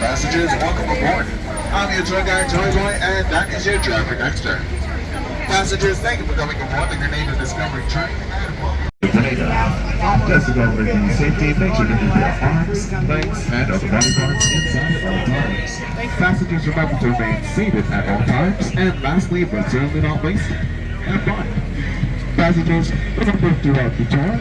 Passengers, welcome aboard. I'm your tour guide, Joy Boy, and that is your driver next turn. Passengers, thank you for coming aboard the Grenada Discovery train. Grenada. Just to go over the safety, make sure to keep your arms, legs, and other body parts inside at all times. Passengers, remember to remain seated at all times. And lastly, but certainly not least, have fun. Passengers, remember throughout the tour,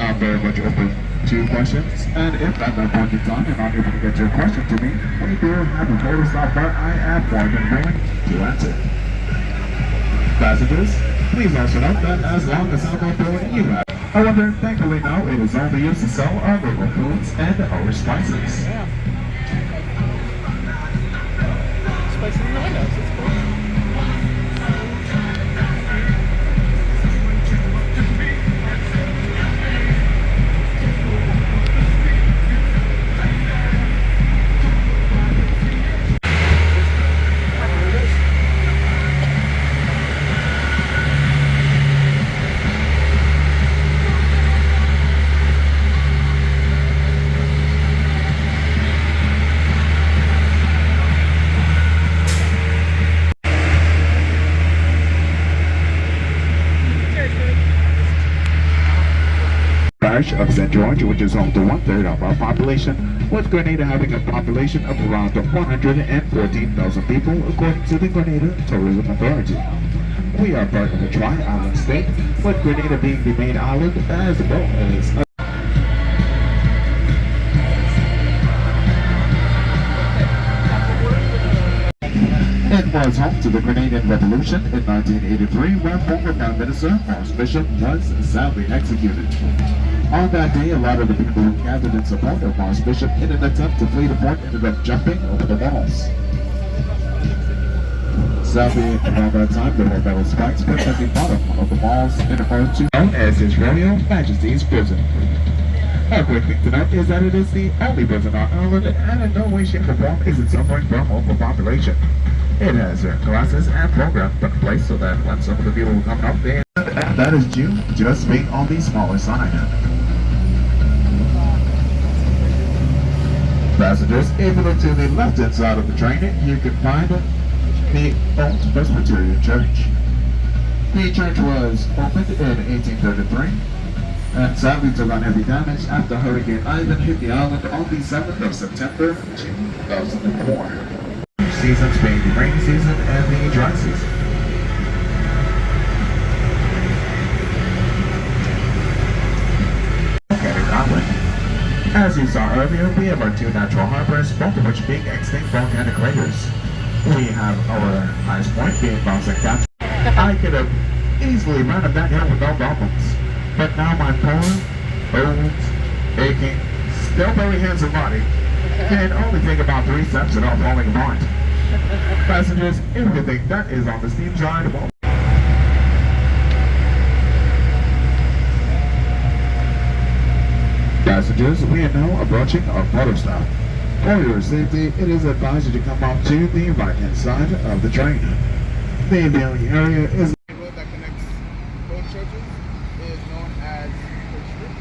I'm very much open to questions, and if at that point in time you're not able to get your question to me, we do have a photo stop bar I am more than willing to answer. Passengers, please also note that as long as I'm on board, you have. However, thankfully now it is only used to sell our local foods and our spices. Yeah. Spices in the windows, it's cool. Of St. George, which is home to 1/3 of our population, with Grenada having a population of around 114,000 people, according to the Grenada Tourism Authority. We are part of a tri-island state, with Grenada being the main island as well as It was home to the Grenadian Revolution in 1983, where former Prime Minister Morris Bishop was sadly executed. On that day, a lot of the people who gathered in support of Morris Bishop in an attempt to flee the fort ended up jumping over the walls. Sadly, around that time, there were metal spikes put at the bottom of the walls in order to known as His Royal Majesty's Prison. A quick thing to note is that it is the only prison on Ireland, and in no way, shape, or form is it suffering from overpopulation. It has classes and programs put in place so that when some of the people come up, they and that is due just being on the smaller side. Passengers, if you look to the left-hand side of the train, you can find the Old Presbyterian Church. The church was opened in 1833 and sadly took on heavy damage after Hurricane Ivan hit the island on the 7th of September 2004. Seasons being the rainy season and the dry season. As you saw earlier, we have our two natural harbors, both of which being extinct volcanic craters. We have our highest point being Mount St. I could have easily run up that hill with no problems, but now my poor, old, aching, still very handsome body can only take about 3 steps without falling apart. Passengers, everything that is on the steam side will. Passengers, we are now approaching our photo stop. For your safety, it is advised you to come up to the right-hand side of the train. The viewing area is The road that connects both churches is known as Church Street.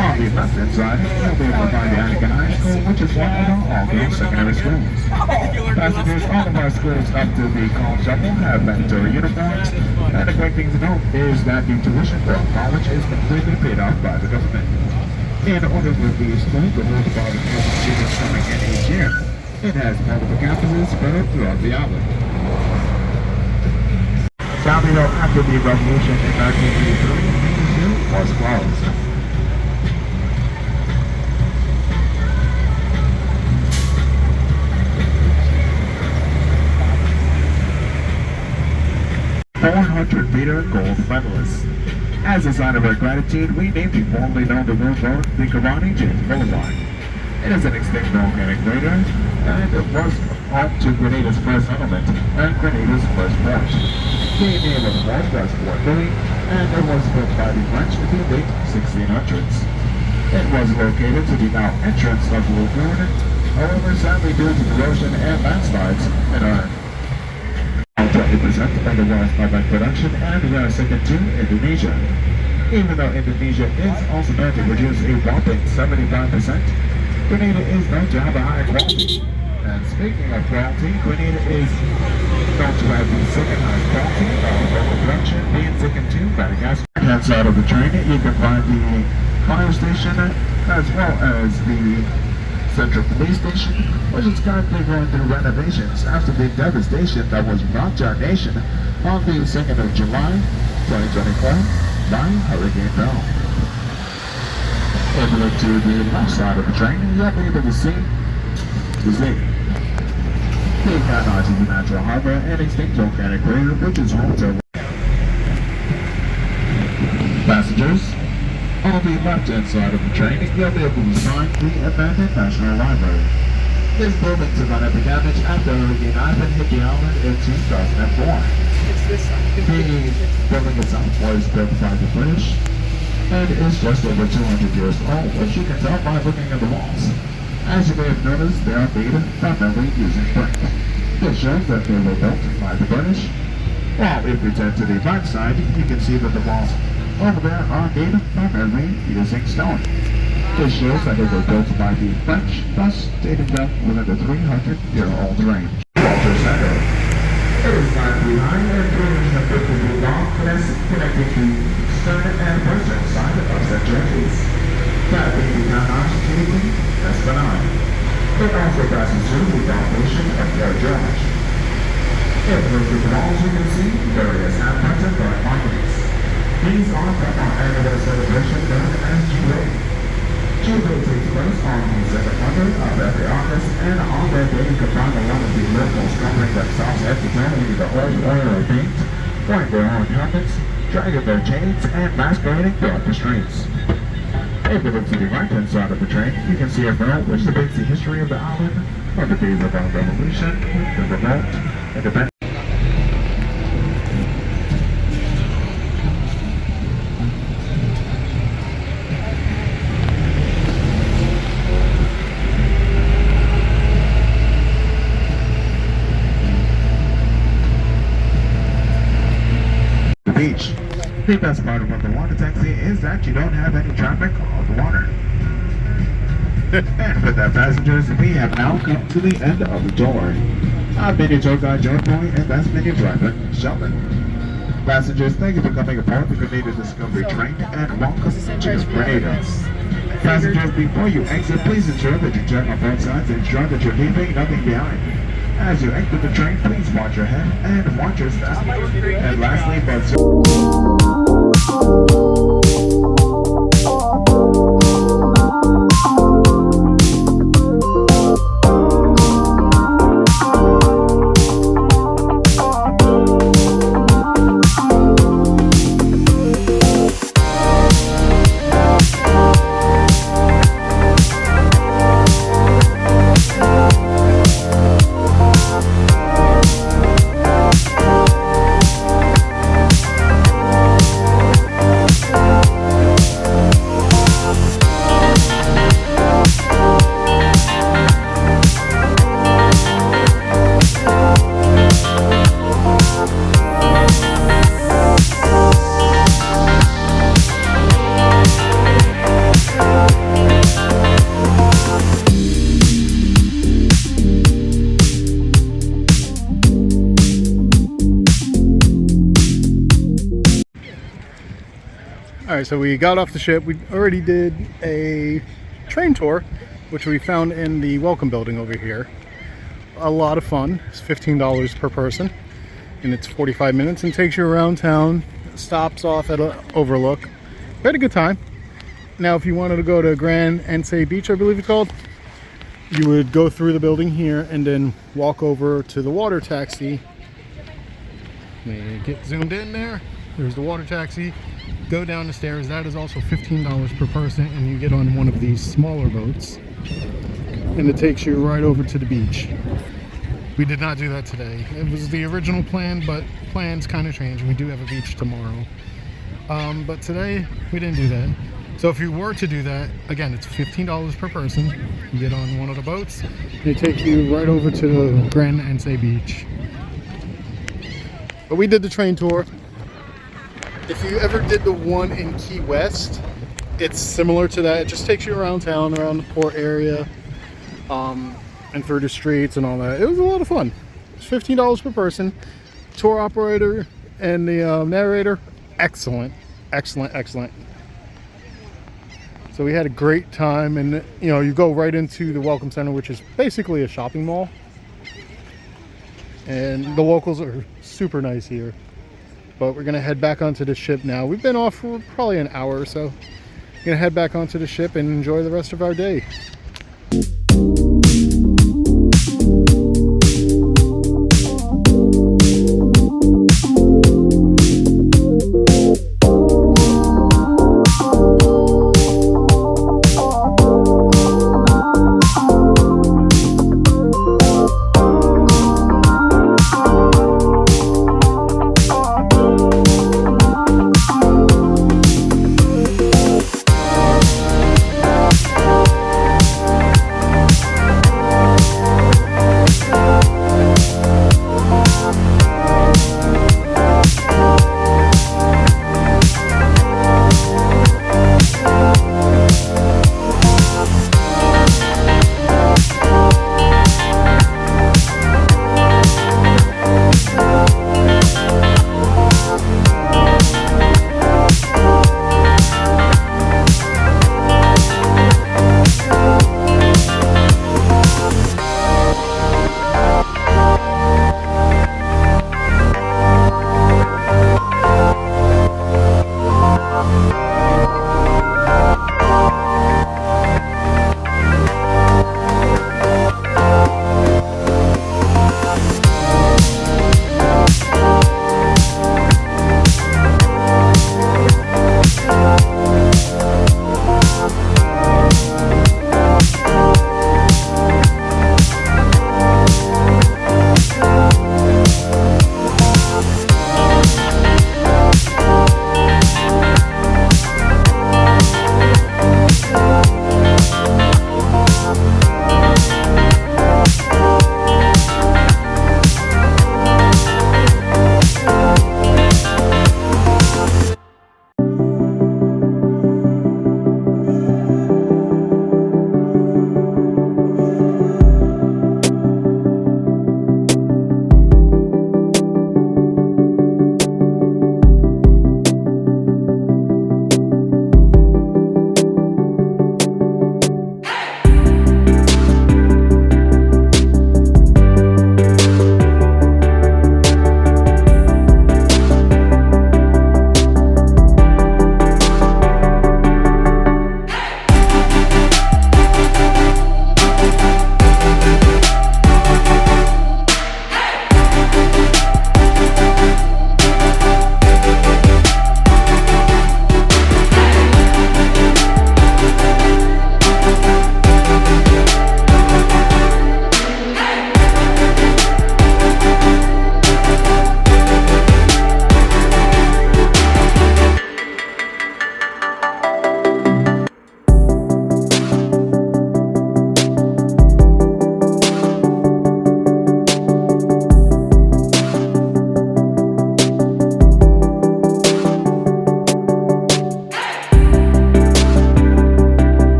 on the left-hand side. You'll be able to find the Addict High School, which is one of all girls secondary schools. Passengers, all of our schools up to the college level have mandatory uniforms, and the great thing to note is that the tuition for college is completely paid off by the government. In order with the school to hold about 1,000 students coming in each year, it has multiple campuses spread throughout the island. Sadly though, after the revolution in 1983, the zoo was closed. $400-meter gold medalist. As a sign of our gratitude, we named the formerly known to world road the Karate James Boulevard. It is an extinct volcanic crater, and it was home to Grenada's first settlement and Grenada's first port. The name of the port was Fort Louis, and it was built by the French in the late 1600s. It was located to the now entrance of the lagoon, however, sadly due to erosion and landslides, it earned 20% of the world's carbon production, and we are second to Indonesia. Even though Indonesia is also known to produce a whopping 75%, Grenada is known to have a high quality. And speaking of quality, Grenada is known to have the second highest quality of local production, being second to Madagascar. On the right-hand side of the train, you can find the fire station as well as the Central Police Station, which is currently going through renovations after the devastation that was brought to our nation on the 2nd of July, 2024 by Hurricane Bell. If you look to the left side of the train, you'll be able to see the sea. The Grenada is a natural harbor and extinct volcanic crater, which is home to passengers. On the left-hand side of the train, you'll be able to find the abandoned National Library. This building took on every damage after Hurricane Ivan hit the island in 2004. It's this side. The building itself was built by the British and is just over 200 years old, which you can tell by looking at the walls. As you may have noticed, they are made primarily using brick. This shows that they were built by the British. While if we turn to the right side, you can see that the walls over there are made primarily using stone. This shows that they were built by the French, thus dating them within the 300-year-old range. Walter Center. It is 9 feet high and 350 feet long, connecting the stern and western side of St. George's. That being the Grenada City, Esplanade. It also passes through the foundation of Fort George. If you look at the walls, you can see various handprints and burnt monuments. These are from our annual celebration known as Jubilee. Jubilee takes place on the second Monday of every August, and on that day you can find a lot of the locals covering themselves head to toe in the oil paint, wearing their own helmets, dragging their chains, and masquerading throughout the streets. If you look to the right-hand side of the train, you can see a mural which depicts the history of the island from the days of our revolution, the revolt, independence. Beach. The best part about the water taxi is that you don't have any traffic on the water. And with that, passengers, we have now come to the end of the tour. I've been your tour guide, Joe Boy, and that's been your driver, Sheldon. Passengers, thank you for coming aboard the Grenada Discovery Train, and welcome to Grenada. Passengers, before you exit, please ensure that you check on both sides and ensure that you're leaving nothing behind. As you exit the train, please watch your head and watch your step. And lastly, but Alright, so we got off the ship. We already did a train tour, which we found in the welcome building over here. A lot of fun. It's $15 per person, and it's 45 minutes and takes you around town, stops off at an overlook. We had a good time. Now, if you wanted to go to Grenada Beach, I believe it's called, you would go through the building here and then walk over to the water taxi. Let me get zoomed in there. There's the water taxi. Go down the stairs. That is also $15 per person, and you get on one of these smaller boats, and it takes you right over to the beach. We did not do that today. It was the original plan, but plans kind of changed. We do have a beach tomorrow, but today we didn't do that. So if you were to do that, again, it's $15 per person. You get on one of the boats, they take you right over to the Grenada Beach. But we did the train tour. If you ever did the one in Key West, it's similar to that. It just takes you around town, around the port area, and through the streets and all that. It was a lot of fun. It's $15 per person. Tour operator and the narrator, excellent, excellent, excellent. So we had a great time, and you go right into the Welcome Center, which is basically a shopping mall. And the locals are super nice here. But we're gonna head back onto the ship now. We've been off for probably an hour or so. We're gonna head back onto the ship and enjoy the rest of our day.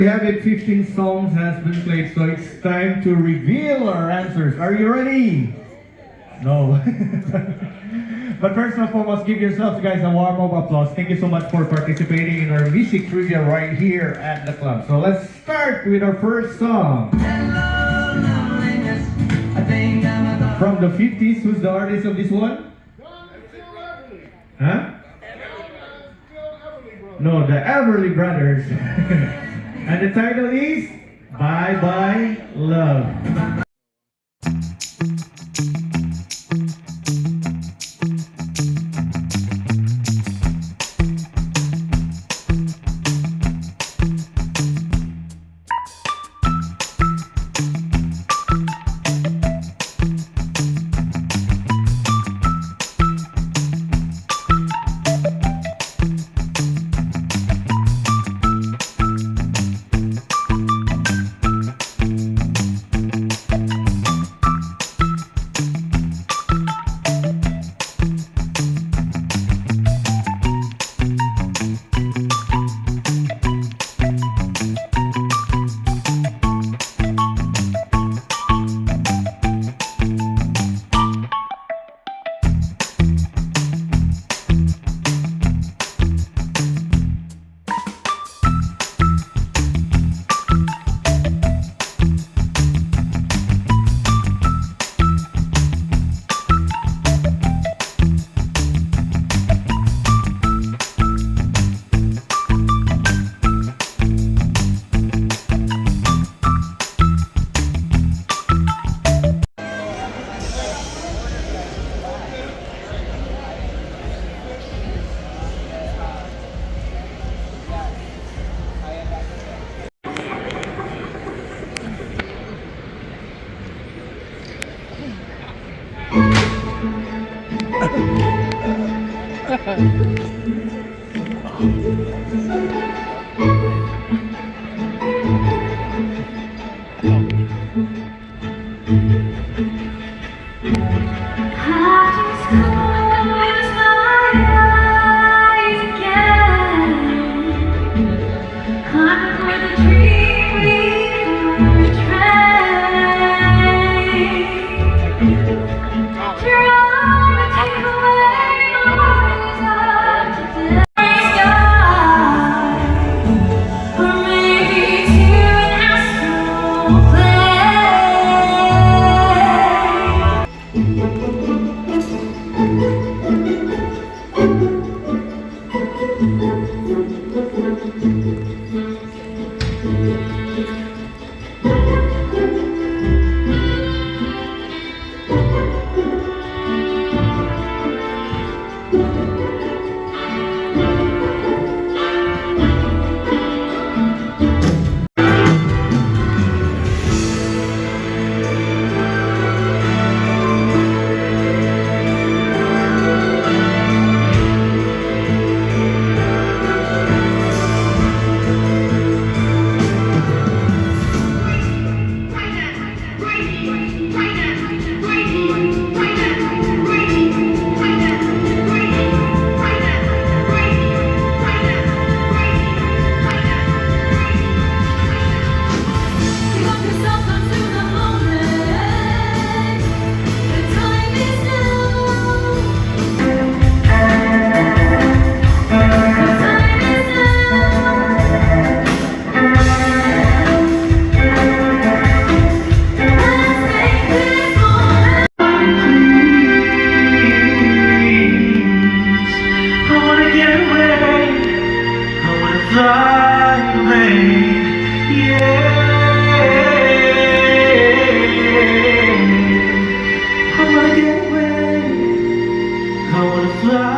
We have it, 15 songs has been played, so it's time to reveal our answers. Are you ready? No. But first and foremost, give yourselves guys a warm of applause. Thank you so much for participating in our music trivia right here at the club. So let's start with our first song. From the 50s, who's the artist of this one? Huh? No, the Everly Brothers. And the title is Bye Bye Love. Fly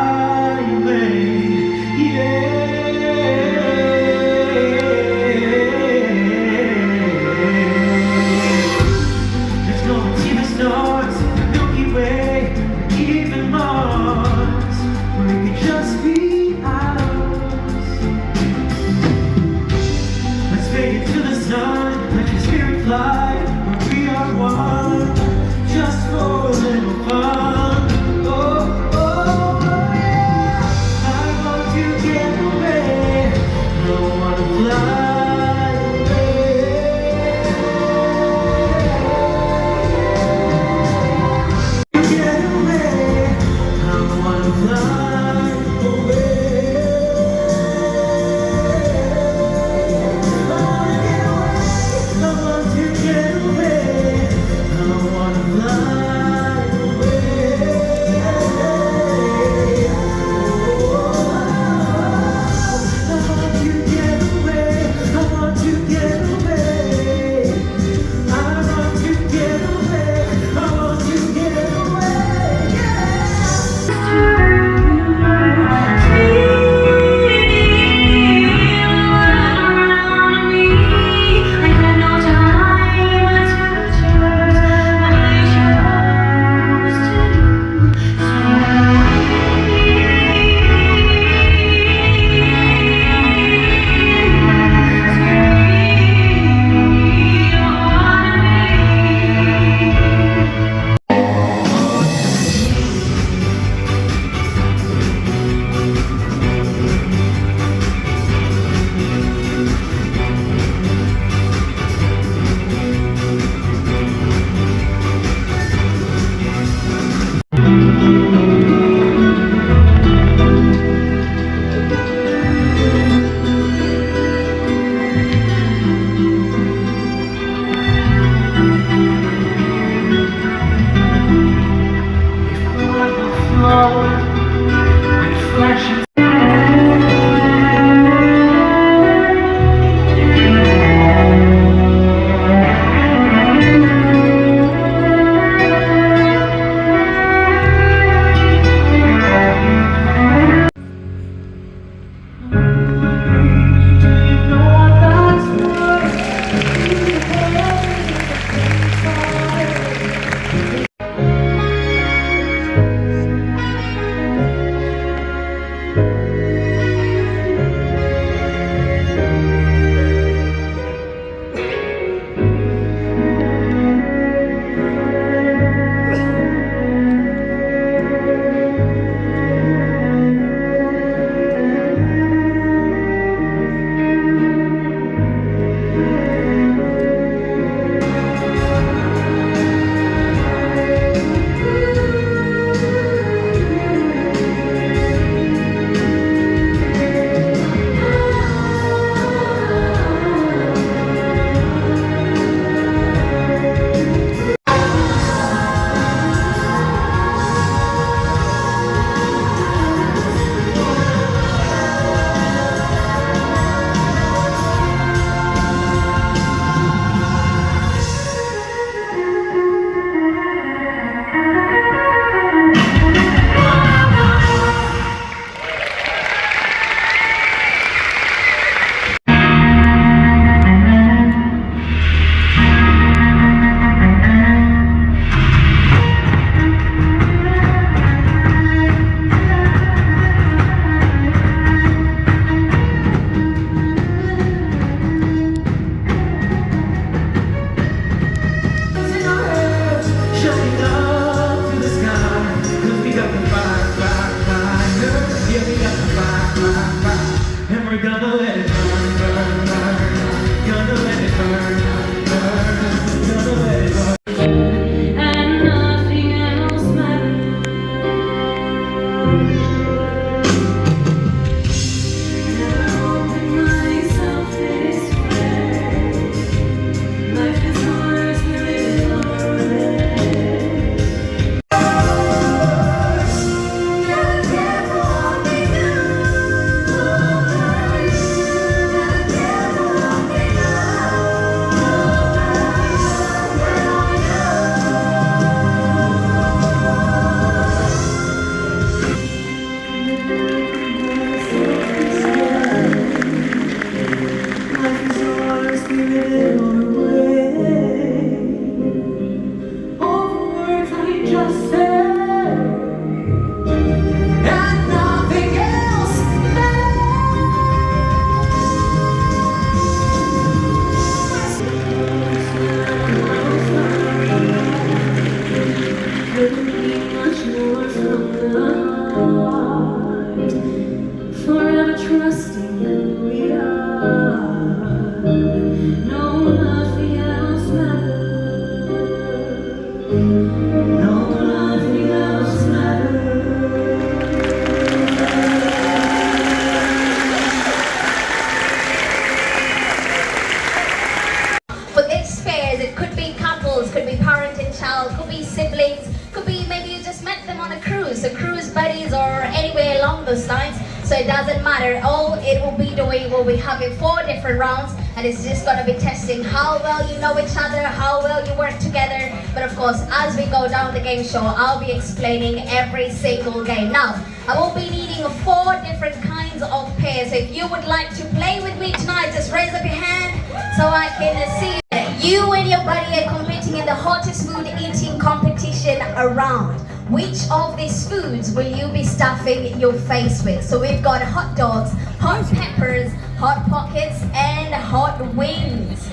on a cruise, so cruise buddies or anywhere along those lines. So it doesn't matter. All it will be doing will be having 4 different rounds, and it's just going to be testing how well you know each other, how well you work together. But of course, as we go down the game show, I'll be explaining every single game. Now, I will be needing 4 different kinds of pairs. So if you would like to play with me tonight, just raise up your hand so I can see you. You and your buddy are competing in the hottest food eating competition around. Which of these foods will you be stuffing your face with? So we've got hot dogs, hot peppers, hot pockets, and hot wings.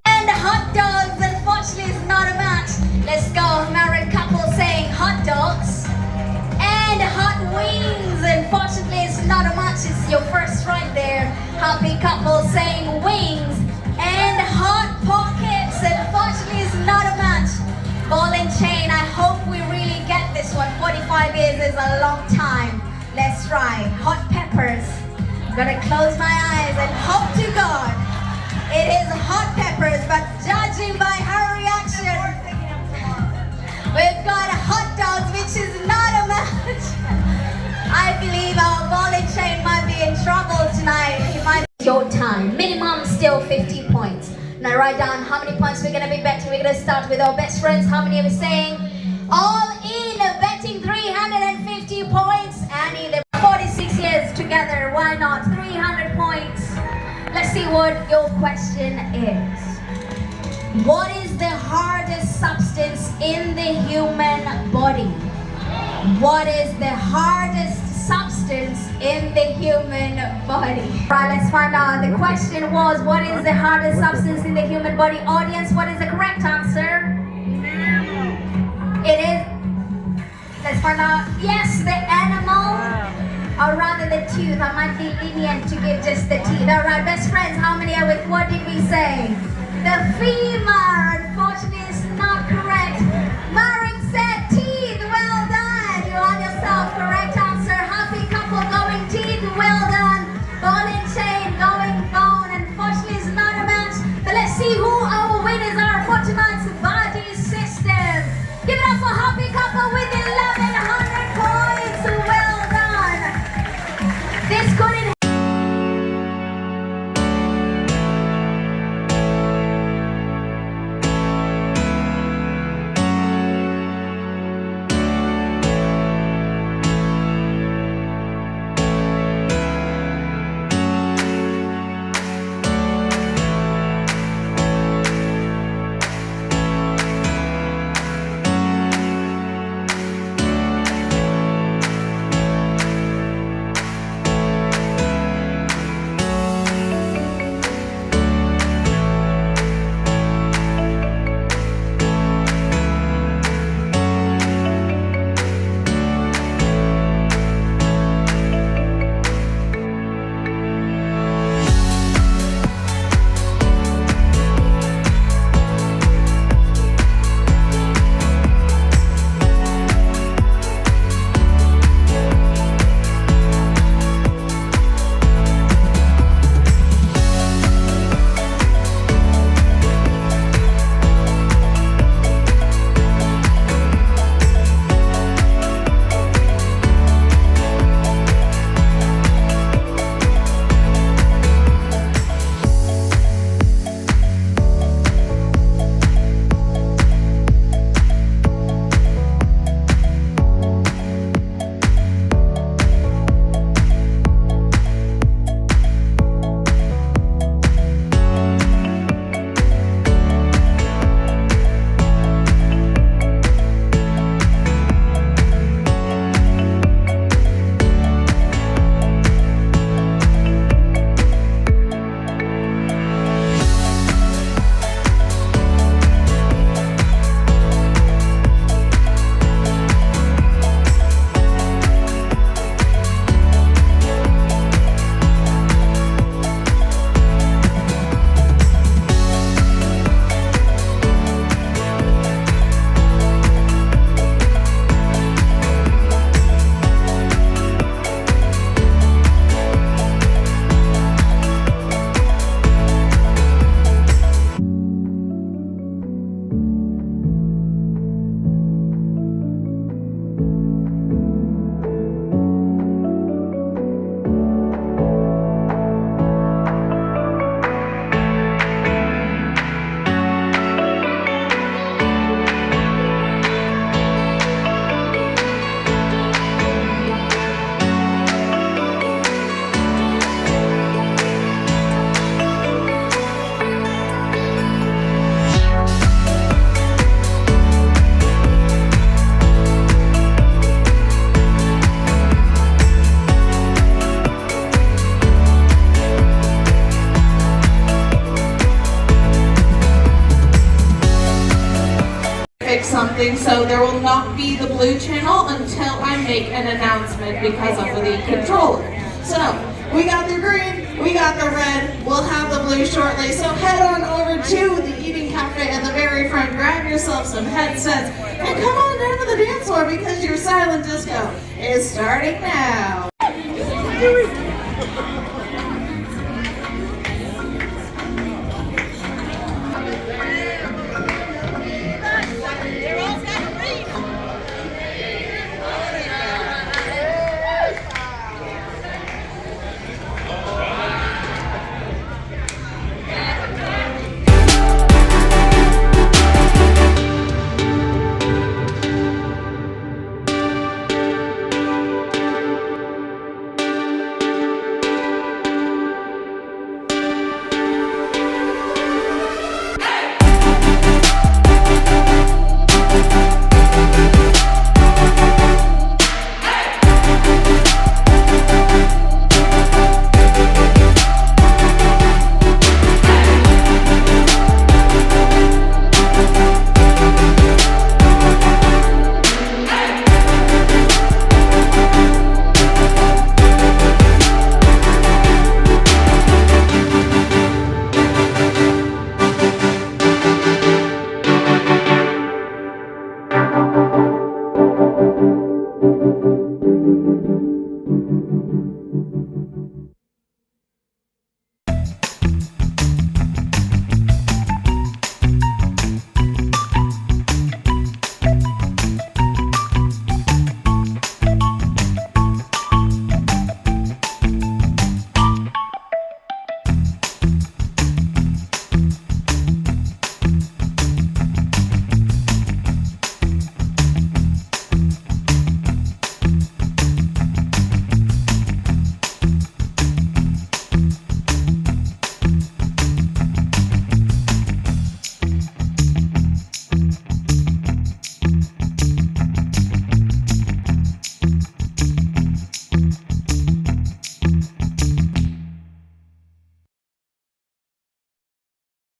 And hot dogs, unfortunately, is not a match. Let's go, married couple saying hot dogs. And hot wings, unfortunately, it's not a match. It's your first right there. Happy couple saying wings. And hot pockets, unfortunately, is not a match. Ball and chain, I hope we really get this one. 45 years is a long time. Let's try. Hot peppers. I'm gonna close my eyes and hope to God it is hot peppers, but judging by her reaction, we've got hot dogs, which is not a match. I believe our ball and chain might be in trouble tonight. It might be your time. Minimum still 50 points. Now write down how many points we're going to be betting. We're going to start with our best friends. How many are we saying? All in, betting 350 points. And in the 46 years together, why not? 300 points. Let's see what your question is. What is the hardest substance in the human body? What is the hardest substance in the human body? Right, let's find out. The question was, what is the hardest substance in the human body? Audience, what is the correct answer? It is, let's find out. Yes, the animal, or rather the tooth. I might be lenient to give just the teeth. All right, best friends, how many are with? What did we say? The femur. Unfortunately, is not correct. Marek said teeth. Well done. You are yourself. Correct answer. Happy couple going teeth. Well done. Ball and chain going bone. Unfortunately, it's not a match. But let's see who our winners are for tonight's body system. Give it up for happy couple with 1,100 points. Well done. This couldn't. recording, so there will not be the blue channel until I make an announcement because of the controller. So, we got the green, we got the red, we'll have the blue shortly, so head on over to the eating cafe at the very front, grab yourself some headsets, and come on down to the dance floor because your silent disco is starting now.